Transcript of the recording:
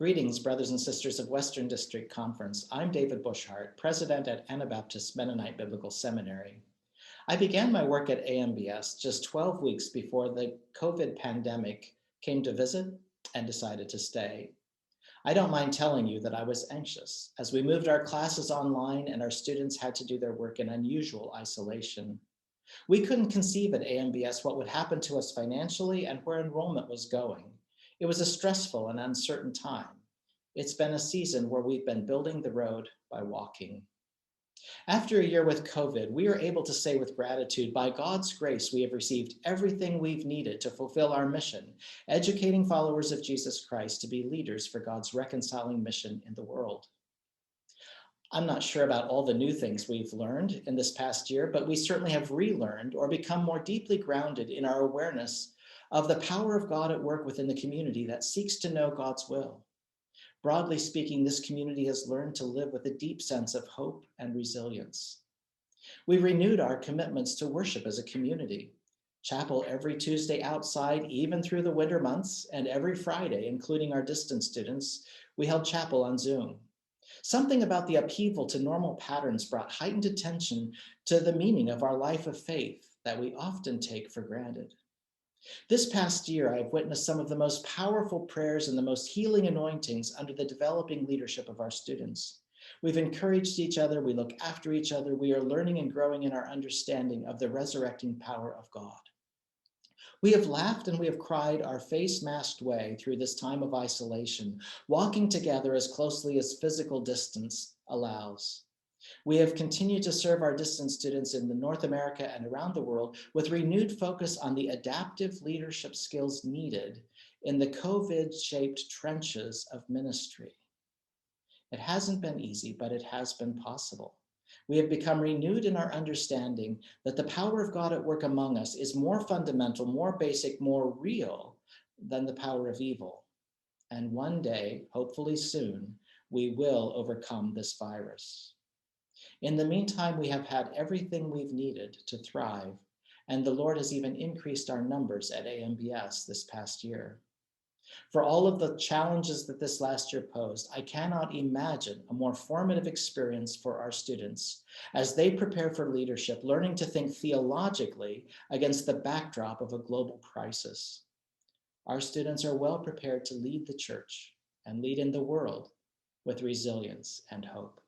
Greetings, brothers and sisters of Western District Conference. I'm David Bushhart, president at Anabaptist Mennonite Biblical Seminary. I began my work at AMBS just 12 weeks before the COVID pandemic came to visit and decided to stay. I don't mind telling you that I was anxious as we moved our classes online and our students had to do their work in unusual isolation. We couldn't conceive at AMBS what would happen to us financially and where enrollment was going. It was a stressful and uncertain time. It's been a season where we've been building the road by walking. After a year with COVID, we are able to say with gratitude, by God's grace, we have received everything we've needed to fulfill our mission, educating followers of Jesus Christ to be leaders for God's reconciling mission in the world. I'm not sure about all the new things we've learned in this past year, but we certainly have relearned or become more deeply grounded in our awareness of the power of God at work within the community that seeks to know God's will. Broadly speaking, this community has learned to live with a deep sense of hope and resilience. We renewed our commitments to worship as a community. Chapel every Tuesday outside, even through the winter months, and every Friday, including our distance students, we held chapel on Zoom. Something about the upheaval to normal patterns brought heightened attention to the meaning of our life of faith that we often take for granted. This past year, I've witnessed some of the most powerful prayers and the most healing anointings under the developing leadership of our students. We've encouraged each other, we look after each other, we are learning and growing in our understanding of the resurrecting power of God. We have laughed and we have cried our face-masked way through this time of isolation, walking together as closely as physical distance allows. We have continued to serve our distance students in North America and around the world with renewed focus on the adaptive leadership skills needed in the COVID-shaped trenches of ministry. It hasn't been easy, but it has been possible. We have become renewed in our understanding that the power of God at work among us is more fundamental, more basic, more real than the power of evil. And one day, hopefully soon, we will overcome this virus. In the meantime, we have had everything we've needed to thrive, and the Lord has even increased our numbers at AMBS this past year. For all of the challenges that this last year posed, I cannot imagine a more formative experience for our students as they prepare for leadership, learning to think theologically against the backdrop of a global crisis. Our students are well prepared to lead the church and lead in the world with resilience and hope.